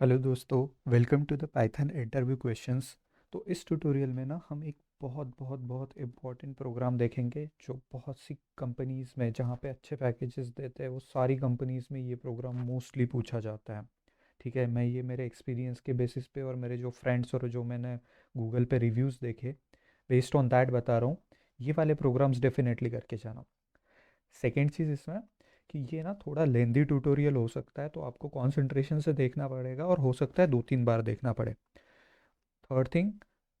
Hello दोस्तों, welcome to the Python interview questions. तो इस ट्यूटोरियल में ना हम एक बहुत बहुत बहुत इम्पॉर्टेंट प्रोग्राम देखेंगे जो बहुत सी कंपनीज़ में, जहाँ पे अच्छे पैकेजेस देते हैं, वो सारी कंपनीज़ में ये प्रोग्राम मोस्टली पूछा जाता है। ठीक है, मैं ये मेरे एक्सपीरियंस के बेसिस पे और मेरे जो फ्रेंड्स और जो मैंने गूगल पे रिव्यूज़ देखे, बेस्ड ऑन दैट बता रहा हूँ। ये वाले प्रोग्राम्स डेफिनेटली करके जाना। सेकेंड चीज़ इसमें कि ये ना थोड़ा लेंदी ट्यूटोरियल हो सकता है, तो आपको कंसंट्रेशन से देखना पड़ेगा और हो सकता है 2-3 बार देखना पड़े। थर्ड थिंग,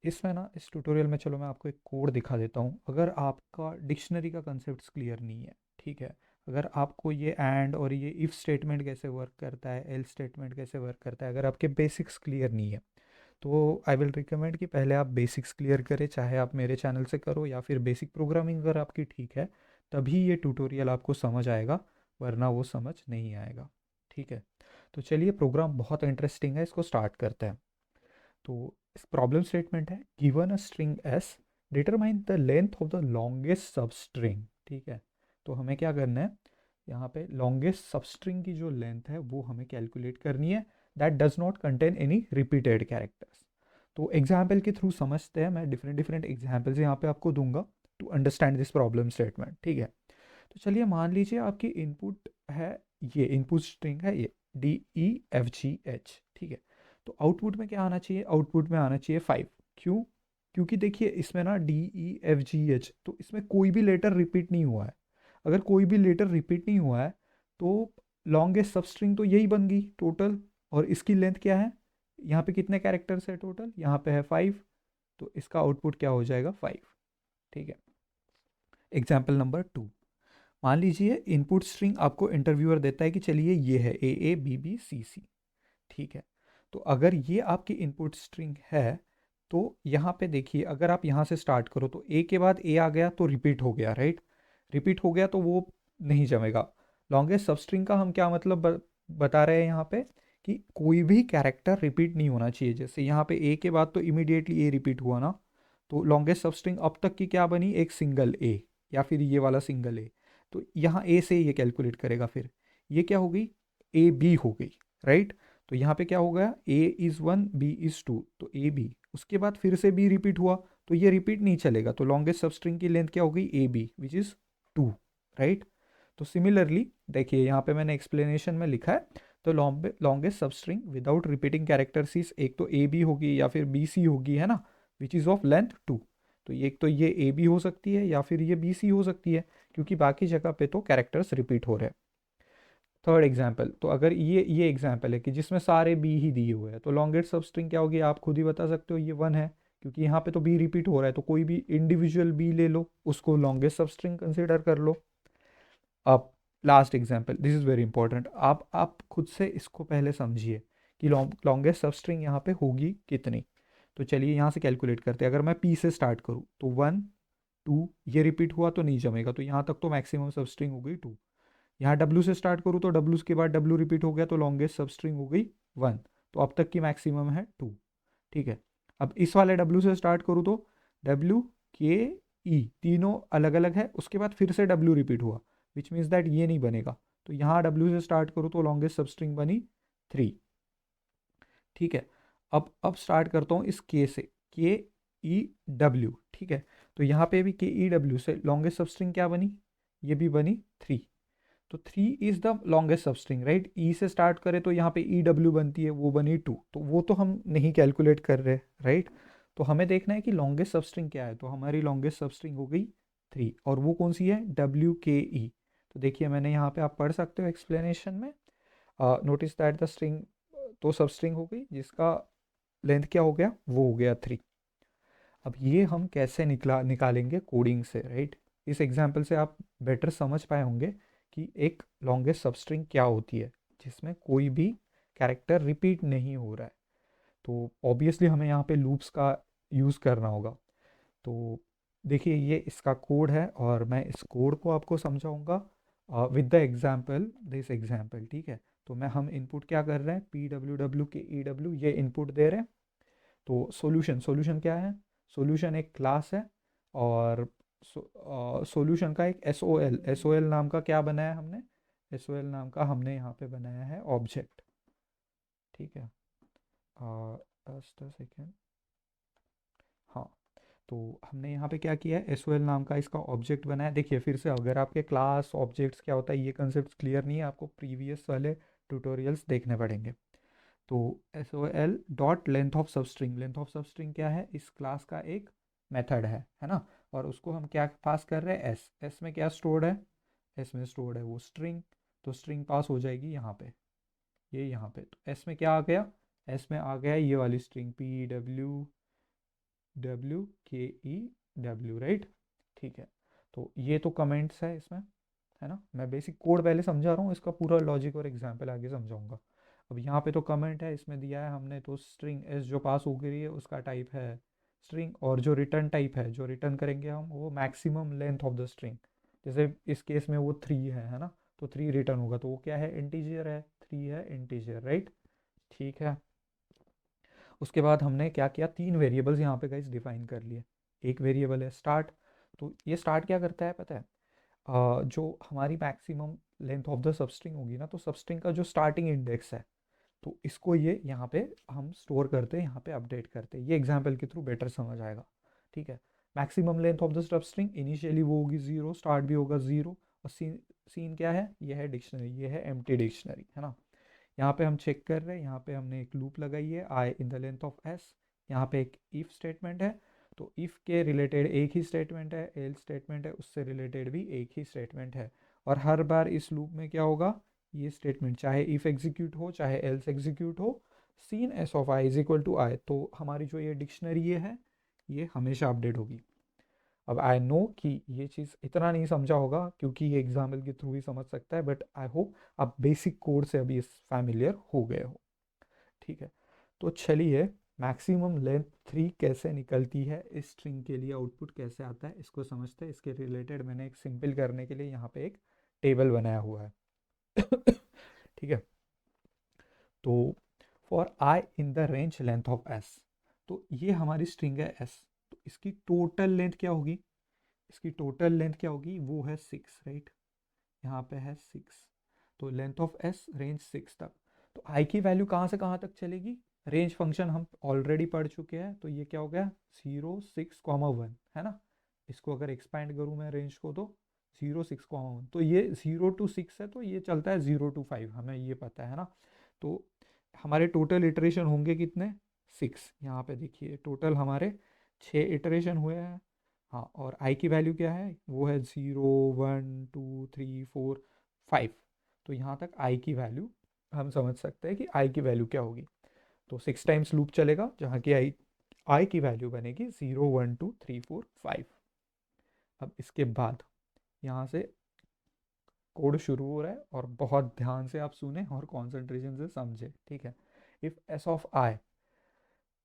इसमें ना इस ट्यूटोरियल में, चलो मैं आपको एक कोड दिखा देता हूँ। अगर आपका डिक्शनरी का कंसेप्ट क्लियर नहीं है, ठीक है, अगर आपको ये एंड और ये इफ़ स्टेटमेंट कैसे वर्क करता है, एल स्टेटमेंट कैसे वर्क करता है, अगर आपके बेसिक्स क्लियर नहीं है, तो आई विल रिकमेंड कि पहले आप बेसिक्स क्लियर करें, चाहे आप मेरे चैनल से करो या फिर बेसिक प्रोग्रामिंग अगर आपकी ठीक है, तभी ये ट्यूटोरियल आपको समझ आएगा, वरना वो समझ नहीं आएगा। ठीक है, तो चलिए, प्रोग्राम बहुत इंटरेस्टिंग है, इसको स्टार्ट करते हैं। तो इस प्रॉब्लम स्टेटमेंट है, given a string S, determine the length of the longest सब स्ट्रिंग। ठीक है, तो हमें क्या करना है, यहाँ पे लॉन्गेस्ट सब स्ट्रिंग की जो लेंथ है वो हमें कैलकुलेट करनी है, that does not contain any repeated characters. तो एग्जाम्पल के थ्रू समझते हैं, मैं डिफरेंट डिफरेंट एग्जाम्पल्स यहाँ पे आपको दूंगा to understand this problem statement. ठीक है, तो चलिए मान लीजिए आपकी इनपुट है, ये इनपुट स्ट्रिंग है, ये DEFGH। ठीक है, तो आउटपुट में क्या आना चाहिए, आउटपुट में आना चाहिए 5। क्यों? क्योंकि देखिए इसमें ना DEFGH, तो इसमें कोई भी लेटर रिपीट नहीं हुआ है। अगर कोई भी लेटर रिपीट नहीं हुआ है तो लॉन्गेस्ट सब स्ट्रिंग तो यही बन गई टोटल। और इसकी लेंथ क्या है, यहाँ पे कितने कैरेक्टर्स है टोटल, यहाँ पे है 5, तो इसका आउटपुट क्या हो जाएगा, 5। ठीक है, एग्जाम्पल नंबर 2, मान लीजिए इनपुट स्ट्रिंग आपको इंटरव्यूअर देता है कि चलिए ये है AABBCC। ठीक है, तो अगर ये आपकी इनपुट स्ट्रिंग है, तो यहाँ पे देखिए, अगर आप यहाँ से स्टार्ट करो तो ए के बाद ए आ गया तो रिपीट हो गया, राइट। रिपीट हो गया तो वो नहीं जमेगा। लॉन्गेस्ट सब स्ट्रिंग का हम क्या मतलब बता रहे हैं यहाँ पे, कि कोई भी कैरेक्टर रिपीट नहीं होना चाहिए। जैसे यहाँ पे ए के बाद तो इमीडिएटली ए रिपीट हुआ ना, तो लॉन्गेस्ट सब स्ट्रिंग अब तक की क्या बनी, एक सिंगल ए, या फिर ये वाला सिंगल ए। तो यहाँ ए से ये कैलकुलेट करेगा, फिर ये क्या हो गई, AB हो गई, राइट। तो यहाँ पे क्या हो गया, A is 1, B is 2, तो AB, उसके बाद फिर से B रिपीट हुआ, तो ये रिपीट नहीं चलेगा, तो लॉन्गेस्ट सब स्ट्रिंग की लेंथ क्या हो गई, AB विच इज़ 2, राइट। तो सिमिलरली देखिए यहाँ पे मैंने एक्सप्लेनेशन में लिखा है, तो लॉन्गेस्ट सब string without repeating characters is, एक तो AB होगी या फिर BC होगी, है ना, विच इज़ ऑफ लेंथ 2। तो ये एक तो ये AB हो सकती है या फिर ये BC हो सकती है, क्योंकि बाकी जगह पे तो कैरेक्टर्स रिपीट हो रहे हैं। थर्ड एग्जाम्पल, तो अगर ये एग्जाम्पल है कि जिसमें सारे बी ही दिए हुए हैं, तो लॉन्गेस्ट सब स्ट्रिंग क्या होगी, आप खुद ही बता सकते हो, ये 1 है, क्योंकि यहाँ पे तो बी रिपीट हो रहा है, तो कोई भी इंडिविजुअल बी ले लो, उसको लॉन्गेस्ट सब स्ट्रिंग कंसिडर कर लो। अब last example, this is very important, आप खुद से इसको पहले समझिए कि लॉन्गेस्ट सब स्ट्रिंग यहाँ पे होगी कितनी। तो चलिए यहाँ से कैलकुलेट करते हैं। अगर मैं पी से स्टार्ट करूँ तो 1 2, ये रिपीट हुआ तो नहीं जमेगा, तो यहाँ तक तो मैक्सिमम सब स्ट्रिंग हो गई 2। यहाँ W से स्टार्ट करूँ तो W के बाद W रिपीट हो गया, तो लॉन्गेस्ट सब स्ट्रिंग हो गई 1, तो अब तक की मैक्सिमम है 2। ठीक है, अब इस वाले W से स्टार्ट करूँ तो WKE तीनों अलग अलग है, उसके बाद फिर से W रिपीट हुआ, विच मीन्स दैट ये नहीं बनेगा। तो यहाँ W से स्टार्ट करूँ तो लॉन्गेस्ट सब स्ट्रिंग बनी 3। ठीक है, अब स्टार्ट करता हूँ इस K से, KEW। ठीक है, तो यहाँ पे भी KEW से लॉन्गेस्ट सब स्ट्रिंग क्या बनी, ये भी बनी 3। तो 3 is the longest substring, right. E से स्टार्ट करें तो यहाँ पे EW बनती है, वो बनी 2, तो वो तो हम नहीं कैलकुलेट कर रहे, राइट। तो हमें देखना है कि लॉन्गेस्ट सब स्ट्रिंग क्या है, तो हमारी लॉन्गेस्ट सब स्ट्रिंग हो गई 3, और वो कौन सी है, WKE। तो देखिए मैंने यहाँ पे, आप पढ़ सकते हो एक्सप्लेनेशन में, नोटिस दैट द स्ट्रिंग, तो सब स्ट्रिंग हो गई जिसका लेंथ क्या हो गया, वो हो गया 3। अब ये हम कैसे निकालेंगे कोडिंग से, राइट। इस एग्जाम्पल से आप बेटर समझ पाए होंगे कि एक लॉन्गेस्ट सबस्ट्रिंग क्या होती है, जिसमें कोई भी कैरेक्टर रिपीट नहीं हो रहा है। तो ऑब्वियसली हमें यहाँ पे लूप्स का यूज़ करना होगा। तो देखिए ये इसका कोड है, और मैं इस कोड को आपको समझाऊंगा with the example, this example. ठीक है, तो मैं हम इनपुट क्या कर रहे हैं, PWWKEW ये इनपुट दे रहे हैं। तो सॉल्यूशन क्या है, सॉल्यूशन एक क्लास है, और सॉल्यूशन का एक एस ओ एल नाम का क्या बनाया हमने, एस ओ एल नाम का हमने यहाँ पे बनाया है ऑब्जेक्ट। ठीक है, जस्ट अ सेकेंड। हाँ, तो हमने यहाँ पे क्या किया है, एस नाम का इसका ऑब्जेक्ट बनाया। देखिए फिर से, अगर आपके क्लास ऑब्जेक्ट्स क्या होता है ये कंसेप्ट क्लियर नहीं है, आपको प्रीवियस वाले ट्यूटोरियल्स देखने पड़ेंगे। तो S O L dot length of substring, length of substring क्या है, इस क्लास का एक मेथड है ना। और उसको हम क्या पास कर रहे हैं, एस। एस में क्या स्टोर्ड है, एस में स्टोर्ड है वो स्ट्रिंग। तो स्ट्रिंग पास हो जाएगी यहाँ पे, ये यहाँ पे। तो एस में क्या आ गया, एस में आ गया ये वाली स्ट्रिंग पी डब्ल्यू डब्ल्यू के ई डब्ल्यू, राइट। ठीक है, तो ये तो कमेंट्स है इसमें, है ना। मैं बेसिक कोड पहले समझा रहा हूँ, इसका पूरा लॉजिक और एग्जाम्पल आगे समझाऊंगा। अब यहाँ पे तो कमेंट है, इसमें दिया है हमने तो स्ट्रिंग एस जो पास हो गई है उसका टाइप है स्ट्रिंग, और जो रिटर्न टाइप है जो रिटर्न करेंगे हम वो maximum length of the string. जैसे इस केस में वो 3 है ना, तो 3 रिटर्न होगा, तो वो क्या है, इंटीजर है, 3 है इंटीजर, राइट। ठीक है, उसके बाद हमने क्या किया, 3 वेरिएबल्स यहाँ पे गाइस डिफाइन कर लिए। एक वेरिएबल है स्टार्ट, तो ये स्टार्ट क्या करता है पता है, जो हमारी maximum length of the substring होगी ना, तो सबस्ट्रिंग का जो स्टार्टिंग इंडेक्स है, तो इसको ये यहाँ पे हम स्टोर करते हैं, यहाँ पे अपडेट करते हैं। ये एग्जांपल के थ्रू बेटर समझ आएगा। ठीक है, maximum length of the substring initially वो होगी 0, स्टार्ट भी होगा 0। और सीन सीन क्या है, ये है डिक्शनरी, ये है एम्प्टी डिक्शनरी, है ना। यहाँ पे हम चेक कर रहे हैं, यहाँ पे हमने एक लूप लगाई है I in the length of S. यहाँ पे एक इफ स्टेटमेंट है, तो इफ के रिलेटेड एक ही स्टेटमेंट है, एल स्टेटमेंट है उससे रिलेटेड भी एक ही स्टेटमेंट है। और हर बार इस लूप में क्या होगा, ये स्टेटमेंट चाहे इफ एग्जीक्यूट हो चाहे एल्स एग्जीक्यूट हो, seen S of I is equal to I, तो हमारी जो ये डिक्शनरी ये है ये हमेशा अपडेट होगी। अब आई नो कि ये चीज़ इतना नहीं समझा होगा क्योंकि ये एग्जाम्पल के थ्रू ही समझ सकता है, बट आई होप आप बेसिक कोड से अभी इस फैमिलियर हो गए हो। ठीक है, तो चलिए, मैक्सिमम लेंथ 3 कैसे निकलती है, इस स्ट्रिंग के लिए आउटपुट कैसे आता है इसको समझते हैं। इसके रिलेटेड मैंने एक सिंपल करने के लिए यहाँ पे एक टेबल बनाया हुआ है। ठीक है, तो for I in the range length of S, तो ये हमारी स्ट्रिंग है एस, तो इसकी टोटल लेंथ क्या होगी, इसकी टोटल लेंथ क्या होगी, वो है 6, राइट। यहाँ पे है 6, तो लेंथ ऑफ एस रेंज 6 तक। तो आई की वैल्यू कहाँ से कहाँ तक चलेगी, रेंज फंक्शन हम ऑलरेडी पढ़ चुके हैं, तो ये क्या हो गया 0 6 1, है ना। इसको अगर एक्सपैंड करूँ मैं रेंज को, तो 0 6 1, तो ये 0 to 6 है, तो ये चलता है 0 to 5, हमें ये पता है ना। तो हमारे टोटल इटरेशन होंगे कितने, 6। यहाँ पे देखिए टोटल हमारे 6 इटरेशन हुए हैं। हाँ, और आई की वैल्यू क्या है, वो है 0 1 2 3 4 5। तो यहाँ तक आई की वैल्यू हम समझ सकते हैं कि आई की वैल्यू क्या होगी। तो 6 टाइम्स लूप चलेगा जहाँ की आई आई की वैल्यू बनेगी 0 1 2 3 4 5। अब इसके बाद यहाँ से कोड शुरू हो रहा है, और बहुत ध्यान से आप सुने और कॉन्सेंट्रेशन से समझे। ठीक है, इफ़ एस ऑफ आई,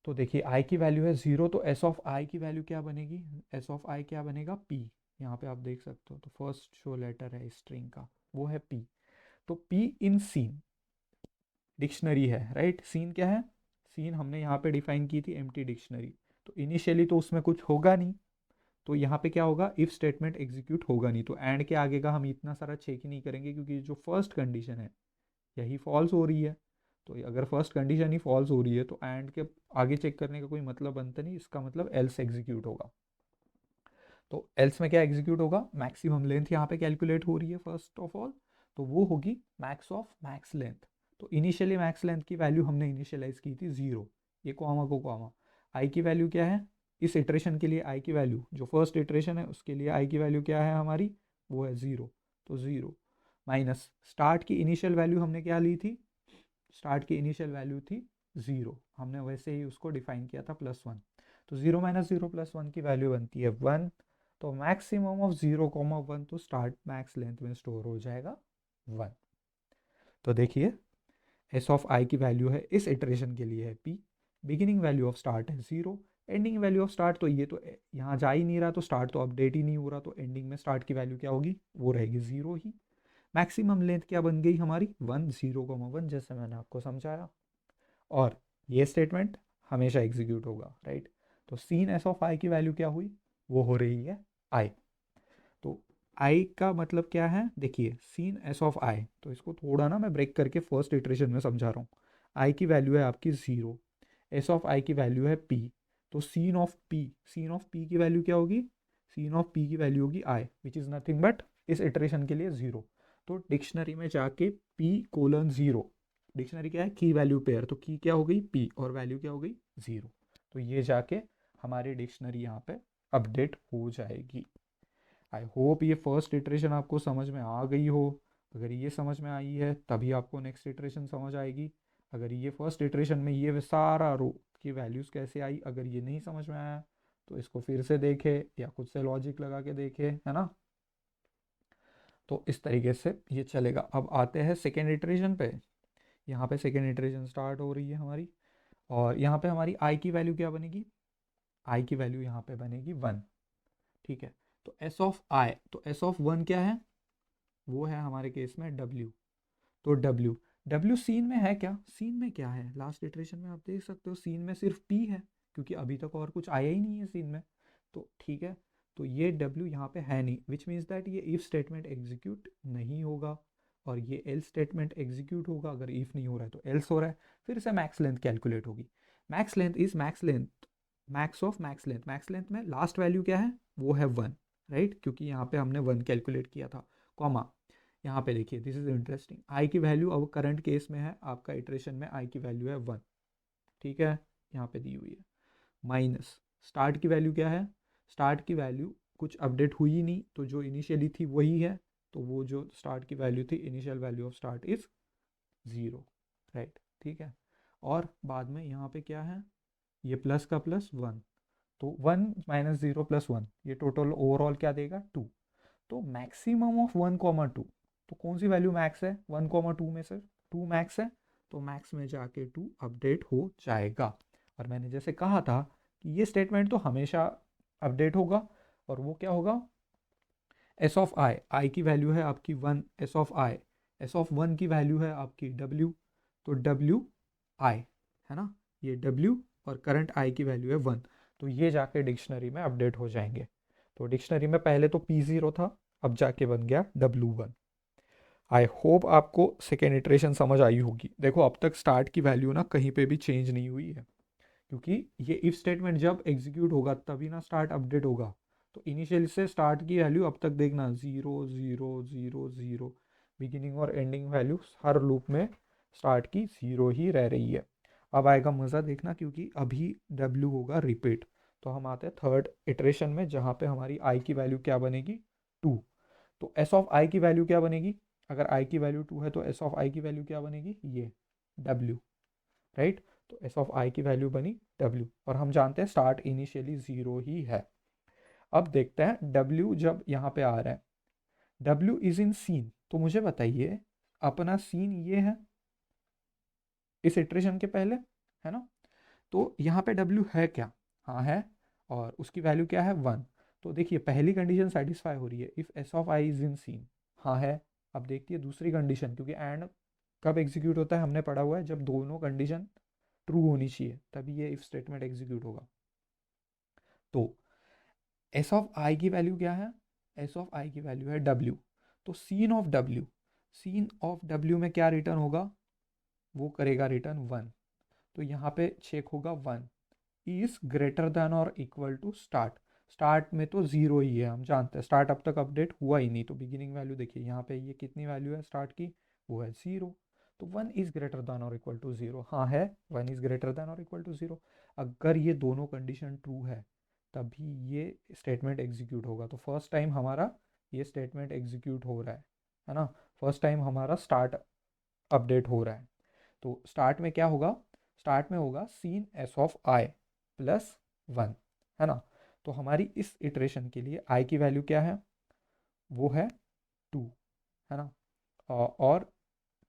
तो देखिए आई की वैल्यू है 0, तो एस ऑफ आई की वैल्यू क्या बनेगी, एस ऑफ आई क्या बनेगा, पी। यहाँ पे आप देख सकते हो, तो फर्स्ट जो लेटर है स्ट्रिंग का वो है पी। तो पी इन सीन डिक्शनरी है, राइट। सीन क्या है, सीन हमने यहाँ पे डिफाइन की थी एम्प्टी डिक्शनरी, तो इनिशियली तो उसमें कुछ होगा नहीं, तो यहाँ पे क्या होगा, इफ स्टेटमेंट एग्जीक्यूट होगा नहीं, तो एंड के आगे का हम इतना सारा चेक ही नहीं करेंगे, क्योंकि जो फर्स्ट कंडीशन है यही फॉल्स हो रही है। तो अगर फर्स्ट कंडीशन ही फॉल्स हो रही है तो एंड के आगे चेक करने का कोई मतलब बनता नहीं, इसका मतलब एल्स एग्जीक्यूट होगा। तो एल्स में क्या एग्जीक्यूट होगा, मैक्सिमम लेंथ यहाँ पे कैलकुलेट हो रही है फर्स्ट ऑफ ऑल, तो वो होगी मैक्स ऑफ मैक्स लेंथ। तो इनिशियली मैक्स लेंथ की वैल्यू हमने इनिशियलाइज की थी 0, ये कॉमा को कॉमा। आई की वैल्यू क्या है, इस इटरेशन के लिए आई की वैल्यू, जो फर्स्ट इटरेशन है उसके लिए आई की वैल्यू क्या है हमारी, वो है 0। तो 0 माइनस स्टार्ट की इनिशियल वैल्यू हमने क्या ली थी, स्टार्ट की इनिशियल वैल्यू थी 0, हमने वैसे ही उसको डिफाइन किया था +1। तो 0 माइनस 0 +1 की वैल्यू बनती है 1। तो मैक्सिमम ऑफ 0, 1 तो स्टार्ट मैक्स लेंथ में स्टोर हो जाएगा 1। तो देखिए एस ऑफ आई की वैल्यू है इस इटरेशन के लिए है P, beginning value of start है 0, एंडिंग वैल्यू ऑफ स्टार्ट, तो ये तो यहाँ जा ही नहीं रहा, तो स्टार्ट तो अपडेट ही नहीं हो रहा, तो एंडिंग में स्टार्ट की वैल्यू क्या होगी, वो रहेगी 0 ही। मैक्सिमम लेंथ क्या बन गई हमारी 1 0, 1, जैसे मैंने आपको समझाया। और ये स्टेटमेंट हमेशा एग्जीक्यूट होगा, राइट। तो सीन एस ऑफ आई की वैल्यू क्या हुई, वो हो रही है आई। तो आई का मतलब क्या है, देखिए सीन एस ऑफ आई, तो इसको थोड़ा ना मैं ब्रेक करके फर्स्ट इटरेशन में समझा रहा हूँ। आई की वैल्यू है आपकी 0, एस ऑफ आई की वैल्यू है p, तो सीन ऑफ p की वैल्यू क्या होगी, सीन ऑफ p की वैल्यू होगी i, which is nothing but इस इटरेशन के लिए 0। तो डिक्शनरी में जाके p:0, डिक्शनरी क्या है, की वैल्यू पेयर, तो की क्या हो गई p और वैल्यू क्या हो गई 0। तो ये जाके हमारी डिक्शनरी यहाँ पे अपडेट हो जाएगी। आई होप ये फर्स्ट इटरेशन आपको समझ में आ गई हो। अगर ये समझ में आई है तभी आपको नेक्स्ट इटरेशन समझ आएगी। अगर ये फर्स्ट इटरेशन में ये सारा रो की वैल्यूज़ कैसे आई, अगर ये नहीं समझ में आया तो इसको फिर से देखे या खुद से लॉजिक लगा के देखे, है ना। तो इस तरीके से ये चलेगा। अब आते हैं सेकेंड इटरेशन पे। यहाँ पे सेकेंड इटरेशन स्टार्ट हो रही है हमारी, और यहाँ पे हमारी आई की वैल्यू क्या बनेगी, आई की वैल्यू यहाँ पे बनेगी 1, ठीक है। तो एस ऑफ आई, तो एस ऑफ 1 क्या है, वो है हमारे केस में W। तो W सीन में है क्या, सीन में क्या है, लास्ट इटरेशन में आप देख सकते हो सीन में सिर्फ P है, क्योंकि अभी तक और कुछ आया ही नहीं है सीन में। तो ठीक है, तो ये W यहाँ पे है नहीं, विच मीन्स दैट ये इफ स्टेटमेंट एग्जीक्यूट नहीं होगा, और ये एल्स स्टेटमेंट एग्जीक्यूट होगा। अगर इफ नहीं हो रहा है तो एल्स हो रहा है। फिर से मैक्स लेंथ कैलकुलेट होगी। Max length is max length, max of max length. Max length में लास्ट वैल्यू क्या है, वो है 1, राइट, क्योंकि यहाँ पे हमने 1 कैलकुलेट किया था, कॉमा। यहाँ पे देखिए, दिस इज इंटरेस्टिंग, आई की वैल्यू अब करंट केस में है, आपका इटरेशन में आई की वैल्यू है 1, ठीक है, यहाँ पे दी हुई है। माइनस स्टार्ट की वैल्यू क्या है, स्टार्ट की वैल्यू कुछ अपडेट हुई ही नहीं, तो जो इनिशियली थी वही है, तो वो जो स्टार्ट की वैल्यू थी, initial value of start is 0, right, ठीक है। और बाद में यहाँ पे क्या है, ये प्लस का प्लस 1, तो 1 माइनस 0 प्लस 1, ये टोटल ओवरऑल क्या देगा 2। तो मैक्सिमम ऑफ 1,2, तो कौन सी वैल्यू मैक्स है, 1,2 में से 2 मैक्स है, तो मैक्स में जाके 2 अपडेट हो जाएगा। और मैंने जैसे कहा था कि ये स्टेटमेंट तो हमेशा अपडेट होगा, और वो क्या होगा, एस ऑफ आई, आई की वैल्यू है आपकी 1, S of I, S of 1 की वैल्यू है आपकी W, तो W आई, है ना, ये W, और करंट आई की वैल्यू है 1, तो ये जाके डिक्शनरी में अपडेट हो जाएंगे। तो डिक्शनरी में पहले तो P0 था, अब जाके बन गया W1। आई होप आपको सेकेंड इटरेशन समझ आई होगी। देखो अब तक स्टार्ट की वैल्यू ना कहीं पे भी चेंज नहीं हुई है, क्योंकि ये इफ स्टेटमेंट जब एग्जीक्यूट होगा तभी ना स्टार्ट अपडेट होगा। तो इनिशियल से स्टार्ट की वैल्यू अब तक देखना 0 0 0 0, बिगिनिंग और एंडिंग वैल्यू हर लूप में स्टार्ट की 0 ही रह रही है। अब आएगा मज़ा देखना, क्योंकि अभी W होगा रिपीट। तो हम आते हैं थर्ड इटरेशन में, जहाँ पे हमारी आई की वैल्यू क्या बनेगी 2। तो एस ऑफ आई की वैल्यू क्या बनेगी, अगर आई की वैल्यू 2 है तो एस ऑफ आई की वैल्यू क्या बनेगी, ये W, राइट। तो एस ऑफ आई की वैल्यू बनी W, और हम जानते हैं स्टार्ट इनिशियली 0 ही है। अब देखते हैं W जब यहाँ पे आ रहा है, W इज इन सीन, तो मुझे बताइए अपना सीन ये है इस इटरेशन के पहले, है ना। तो यहाँ पे W है क्या, हाँ है, और उसकी वैल्यू क्या है 1। तो देखिए पहली कंडीशन सेटिस्फाई हो रही है, if S of I is in seen, हाँ है। अब देखती है दूसरी कंडीशन, क्योंकि एंड कब एग्जीक्यूट होता है हमने पढ़ा हुआ है, जब दोनों कंडीशन ट्रू होनी चाहिए तभी ये इफ स्टेटमेंट एग्जीक्यूट होगा। तो एस ऑफ आई की वैल्यू क्या है, एस ऑफ आई की वैल्यू है W, तो seen of W, seen of W में क्या रिटर्न होगा, वो करेगा रिटर्न 1। तो यहाँ पे चेक होगा 1 इज ग्रेटर देन और इक्वल टू स्टार्ट। स्टार्ट में तो 0 ही है, हम जानते हैं स्टार्ट अब तक अपडेट हुआ ही नहीं, तो बिगिनिंग वैल्यू देखिए यहाँ पे ये कितनी वैल्यू है स्टार्ट की, वो है 0। तो 1 इज ग्रेटर देन और इक्वल टू 0, हाँ है, 1 इज ग्रेटर देन और इक्वल टू 0। अगर ये दोनों कंडीशन ट्रू है तभी ये स्टेटमेंट एग्जीक्यूट होगा। तो फर्स्ट टाइम हमारा ये स्टेटमेंट एग्जीक्यूट हो रहा है ना, फर्स्ट टाइम हमारा स्टार्ट अपडेट हो रहा है। तो स्टार्ट में क्या होगा, स्टार्ट में होगा seen S of I plus 1, है ना। तो हमारी इस इटरेशन के लिए आई की वैल्यू क्या है, वो है 2, है ना, और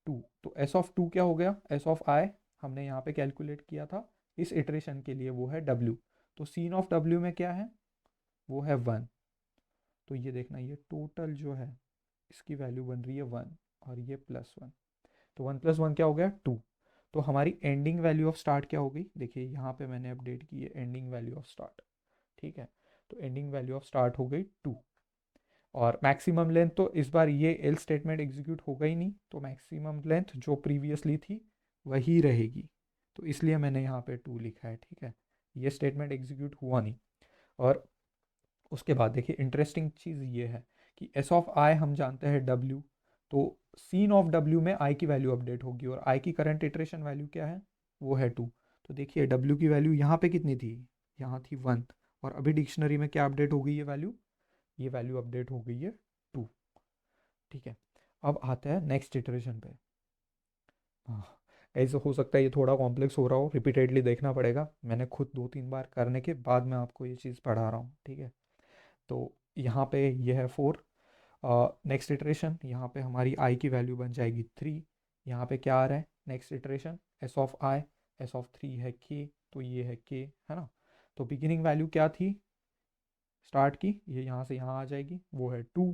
2, तो एस ऑफ 2 क्या हो गया, एस ऑफ आई हमने यहाँ पे कैलकुलेट किया था, इस इटरेशन के लिए वो है W। तो सीन ऑफ W में क्या है, वो है 1। तो ये देखना, ये टोटल जो है इसकी वैल्यू बन रही है 1, और ये +1, तो 1 + 1 क्या हो गया 2। तो हमारी एंडिंग वैल्यू ऑफ स्टार्ट क्या हो गई, देखिए यहाँ पे मैंने अपडेट की है एंडिंग वैल्यू ऑफ स्टार्ट, ठीक है। तो एंडिंग वैल्यू ऑफ स्टार्ट हो गई 2, और मैक्सिमम लेंथ तो इस बार ये एल स्टेटमेंट एग्जीक्यूट होगा ही नहीं, तो मैक्सिमम लेंथ जो प्रीवियसली थी वही रहेगी, तो इसलिए मैंने यहाँ पे 2 लिखा है, ठीक है। ये स्टेटमेंट एग्जीक्यूट हुआ नहीं। और उसके बाद देखिए इंटरेस्टिंग चीज़ ये है कि एस ऑफ आई हम जानते हैं डब्ल्यू, तो सीन ऑफ डब्ल्यू में आई की वैल्यू अपडेट होगी, और आई की करंट इटरेशन वैल्यू क्या है, वो है 2। तो देखिए डब्ल्यू की वैल्यू यहाँ पे कितनी थी, यहाँ थी 1, और अभी डिक्शनरी में क्या अपडेट हो गई है वैल्यू, ये वैल्यू अपडेट हो गई है 2, ठीक है। अब आता है नेक्स्ट इटरेशन पे। हाँ, ऐसे हो सकता है ये थोड़ा कॉम्प्लेक्स हो रहा हो, रिपीटेडली देखना पड़ेगा, मैंने खुद 2-3 बार करने के बाद मैं आपको ये चीज़ पढ़ा रहा हूँ, ठीक है। तो यहाँ पे ये है 4। नेक्स्ट इटरेशन, यहाँ पे हमारी आई की वैल्यू बन जाएगी 3। यहाँ पे क्या आ रहा है next iteration, S of I, S of 3 है के, तो ये है के, है ना। तो बिगिनिंग वैल्यू क्या थी स्टार्ट की, ये यहाँ से यहाँ आ जाएगी, वो है 2।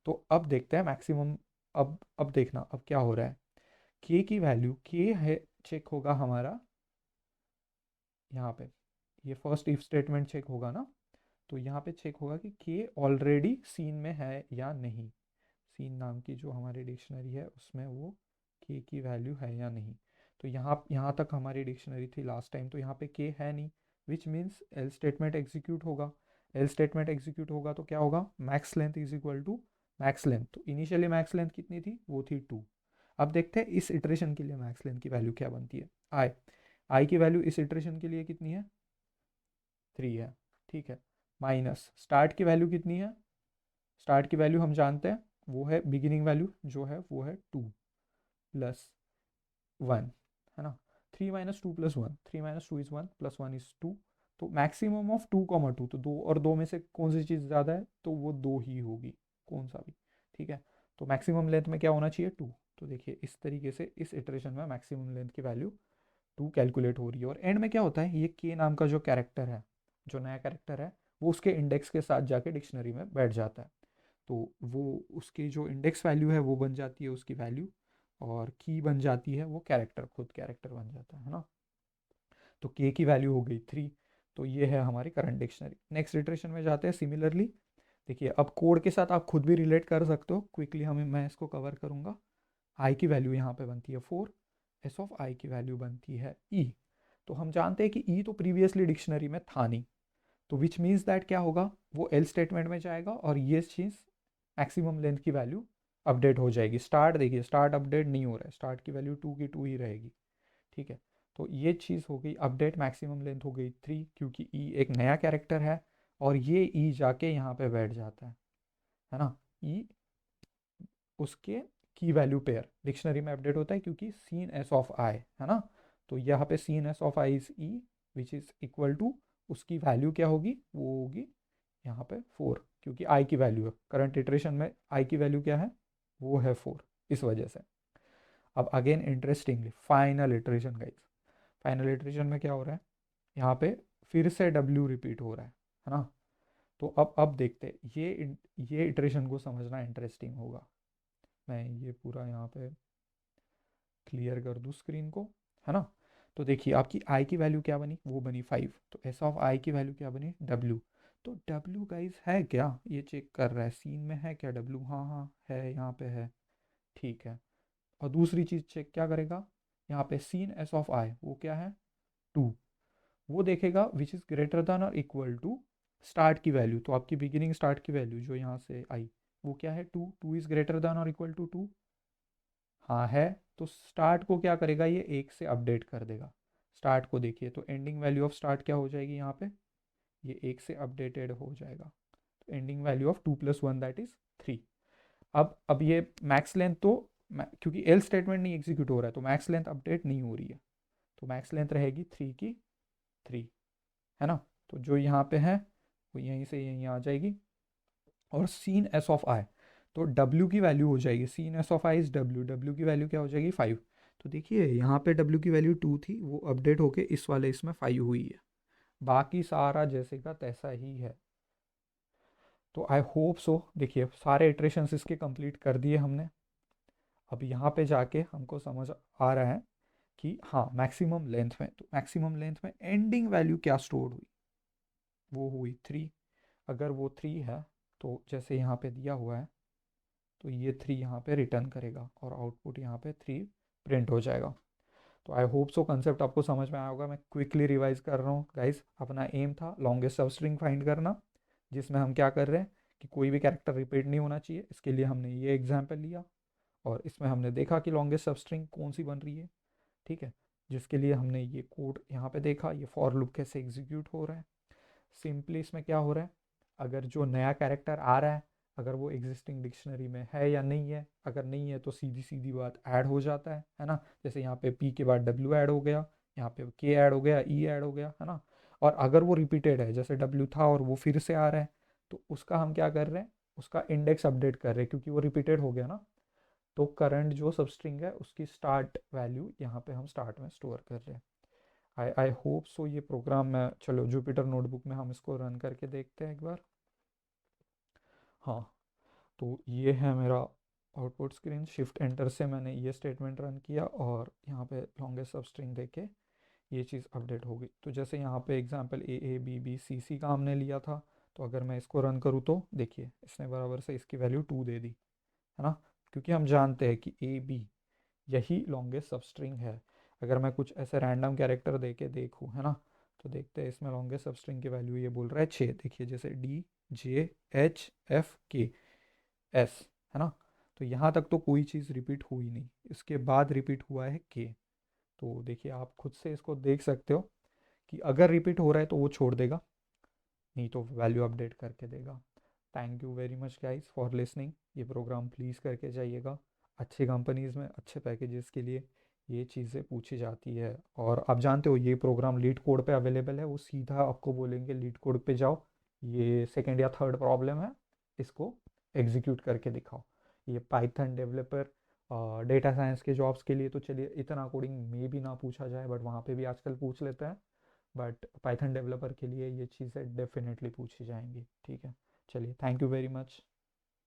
तो अब देखते हैं मैक्सिमम। अब देखना अब क्या हो रहा है, के की वैल्यू के है, चेक होगा हमारा यहाँ पे, ये फर्स्ट इफ स्टेटमेंट चेक होगा ना, तो यहाँ पे चेक होगा कि के ऑलरेडी सीन में है या नहीं, सीन नाम की जो हमारी डिक्शनरी है उसमें वो के की वैल्यू है या नहीं। तो यहाँ तक हमारी डिक्शनरी थी लास्ट टाइम, तो यहाँ पे के है नहीं, which means else statement execute होगा। एल स्टेटमेंट एग्जीक्यूट होगा तो क्या होगा, max length is equal to max length, तो इनिशियली मैक्स लेंथ कितनी थी, वो थी 2। अब देखते हैं इस इटरेशन के लिए मैक्स लेंथ की वैल्यू क्या बनती है, आई, आई की वैल्यू इस इटरेशन के लिए कितनी है, 3 है, ठीक है। माइनस स्टार्ट की वैल्यू कितनी है, स्टार्ट की वैल्यू हम जानते हैं वो है बिगिनिंग वैल्यू जो है वो है 2 प्लस 1, है ना। 3 minus 2 plus 1, 3 minus 2 is 1 plus 1 is 2। तो मैक्सिमम ऑफ 2, तो 2 और 2 में से कौन सी चीज़ ज़्यादा है, तो वो 2 ही होगी, कौन सा भी, ठीक है। तो मैक्सिमम लेंथ में क्या होना चाहिए 2। तो देखिए इस तरीके से इस इटरेशन में मैक्सिमम लेंथ की वैल्यू 2 कैलकुलेट हो रही है। और एंड में क्या होता है, ये के नाम का जो कैरेक्टर है, जो नया कैरेक्टर है, वो उसके इंडेक्स के साथ जाके डिक्शनरी में बैठ जाता है। तो वो उसकी जो इंडेक्स वैल्यू है वो बन जाती है उसकी वैल्यू, और की बन जाती है वो कैरेक्टर, खुद कैरेक्टर बन जाता है ना। तो के की वैल्यू हो गई 3। तो ये है हमारी करंट डिक्शनरी। नेक्स्ट इटरेशन में जाते हैं सिमिलरली। देखिए अब कोड के साथ आप खुद भी रिलेट कर सकते हो, क्विकली मैं इसको कवर करूँगा। आई की वैल्यू यहाँ पे बनती है 4, एस ऑफ आई की वैल्यू बनती है ई। तो हम जानते हैं कि ई तो प्रीवियसली डिक्शनरी में था नहीं, तो विच मीन्स दैट क्या होगा, वो एल स्टेटमेंट में जाएगा और ये चीज़ मैक्सिमम लेंथ की वैल्यू अपडेट हो जाएगी। स्टार्ट देखिए स्टार्ट अपडेट नहीं हो रहा है, स्टार्ट की वैल्यू 2 की 2 ही रहेगी, ठीक है। तो ये चीज़ हो गई अपडेट, मैक्सिमम लेंथ हो गई 3, क्योंकि ई एक नया कैरेक्टर है और ये ई जाके यहाँ पे बैठ जाता है ना। ई उसके की वैल्यू पेयर डिक्शनरी में अपडेट होता है क्योंकि सीन एस ऑफ आई है ना। तो यहाँ पे seen S of I is E which is equal to, उसकी वैल्यू क्या होगी, वो होगी यहाँ पे 4, क्योंकि आई की वैल्यू है करंट इटरेशन में, आई की वैल्यू क्या है, वो है 4, इस वजह से। अब again interestingly final iteration guys, final iteration में क्या हो रहा है, यहाँ पे फिर से डब्ल्यू रिपीट हो रहा है ना। तो अब देखते हैं ये इटरेशन को समझना इंटरेस्टिंग होगा। मैं ये पूरा यहाँ पे क्लियर कर दूँ स्क्रीन को, है ना। तो देखिए आपकी आई की वैल्यू क्या बनी, वो बनी 5, तो एस ऑफ आई की वैल्यू क्या बनी, डब्ल्यू। तो डब्ल्यू गाइस है क्या, ये चेक कर रहा है सीन में है क्या डब्ल्यू, हाँ हाँ है, यहाँ पे है, ठीक है। और दूसरी चीज़ चेक क्या करेगा, यहाँ पे सीन एस ऑफ आई वो क्या है 2, वो देखेगा विच इज़ ग्रेटर दैन और इक्वल टू स्टार्ट की वैल्यू, तो आपकी बिगिनिंग स्टार्ट की वैल्यू जो यहाँ से आई वो क्या है 2, 2 इज़ ग्रेटर दैन और इक्वल टू 2, हाँ है। तो स्टार्ट को क्या करेगा, ये 1 से अपडेट कर देगा स्टार्ट को। देखिए तो एंडिंग वैल्यू ऑफ स्टार्ट क्या हो जाएगी यहाँ पे, ये 1 से अपडेटेड हो जाएगा, तो ending value of 2 + 1 that is 3। अब ये मैक्स लेंथ तो क्योंकि एल स्टेटमेंट नहीं एग्जीक्यूट हो रहा है तो मैक्स लेंथ अपडेट नहीं हो रही है, तो मैक्स लेंथ रहेगी 3 की 3, है ना। तो जो यहाँ पे है वो यहीं से यहीं आ जाएगी। और सीन एस ऑफ आई, तो डब्ल्यू की वैल्यू हो जाएगी, seen S of I is W, W की वैल्यू क्या हो जाएगी 5। तो देखिए यहाँ पे डब्ल्यू की वैल्यू 2 थी, वो अपडेट होके इस वाले इसमें 5 हुई है, बाकी सारा जैसे का तैसा ही है। तो आई होप सो, देखिए सारे इटरेशंस इसके कंप्लीट कर दिए हमने। अब यहाँ पे जाके हमको समझ आ रहा है कि हाँ मैक्सिमम लेंथ में, तो मैक्सिमम लेंथ में एंडिंग वैल्यू क्या स्टोर हुई, वो हुई 3। अगर वो 3 है तो जैसे यहाँ पे दिया हुआ है, तो ये 3 यहाँ पे रिटर्न करेगा और आउटपुट यहाँ पे 3 प्रिंट हो जाएगा। तो आई होप सो कंसेप्ट आपको समझ में आया होगा। मैं क्विकली रिवाइज कर रहा हूँ गाइस। अपना एम था लॉन्गेस्ट सब स्ट्रिंग फाइंड करना, जिसमें हम क्या कर रहे हैं कि कोई भी कैरेक्टर रिपीट नहीं होना चाहिए। इसके लिए हमने ये एग्जाम्पल लिया और इसमें हमने देखा कि लॉन्गेस्ट सब स्ट्रिंग कौन सी बन रही है, ठीक है, जिसके लिए हमने ये कोड यहाँ पे देखा, ये फॉर लूप कैसे एग्जीक्यूट हो रहा है। सिंपली इसमें क्या हो रहा है, अगर जो नया कैरेक्टर आ रहा है अगर वो एग्जिस्टिंग डिक्शनरी में है या नहीं है, अगर नहीं है तो सीधी सीधी बात ऐड हो जाता है ना। जैसे यहाँ पे पी के बाद डब्ल्यू ऐड हो गया, यहाँ पे के ऐड हो गया, ई ऐड हो गया, है ना। और अगर वो रिपीटेड है, जैसे डब्ल्यू था और वो फिर से आ रहा है, तो उसका हम क्या कर रहे हैं, उसका इंडेक्स अपडेट कर रहे हैं क्योंकि वो रिपीटेड हो गया ना। तो करंट जो सबस्ट्रिंग है उसकी स्टार्ट वैल्यू यहाँ पे हम स्टार्ट में स्टोर कर रहे हैं। आई होप सो ये प्रोग्राम में, चलो जुपिटर नोटबुक में हम इसको रन करके देखते हैं एक बार। हाँ, तो ये है मेरा आउटपुट स्क्रीन। शिफ्ट एंटर से मैंने ये स्टेटमेंट रन किया और यहाँ पे लॉन्गेस्ट सब स्ट्रिंग देके ये चीज़ अपडेट हो गई। तो जैसे यहाँ पे example A B B C C का हमने लिया था, तो अगर मैं इसको रन करूँ तो देखिए इसने बराबर से इसकी वैल्यू 2 दे दी, है ना। क्योंकि हम जानते हैं कि ए बी यही लॉन्गेस्ट सब स्ट्रिंग है। अगर मैं कुछ ऐसे रैंडम कैरेक्टर दे के देखूँ, है ना, तो देखते हैं इसमें लॉन्गेस्ट सब स्ट्रिंग की वैल्यू ये बोल रहा है 6। देखिए जैसे डी जे एच एफ के एस, है ना। तो यहाँ तक तो कोई चीज़ रिपीट हुई नहीं, इसके बाद रिपीट हुआ है के। तो देखिए आप खुद से इसको देख सकते हो कि अगर रिपीट हो रहा है तो वो छोड़ देगा, नहीं तो वैल्यू अपडेट करके देगा। Thank you very much guys for listening. ये प्रोग्राम प्लीज़ करके जाइएगा। अच्छी कंपनीज़ में अच्छे पैकेजेस के लिए ये चीज़ें पूछी जाती है। और आप जानते हो ये प्रोग्राम लीड कोड पे अवेलेबल है, वो सीधा आपको बोलेंगे लीड कोड पे जाओ, ये सेकेंड या थर्ड प्रॉब्लम है, इसको एग्जीक्यूट करके दिखाओ। ये पाइथन डेवलपर डेटा साइंस के जॉब्स के लिए तो चलिए इतना कोडिंग में भी ना पूछा जाए, बट वहाँ पे भी आजकल पूछ लेते हैं। बट पाइथन डेवलपर के लिए ये चीज़ें डेफिनेटली पूछी जाएंगी, ठीक है। चलिए थैंक यू वेरी मच।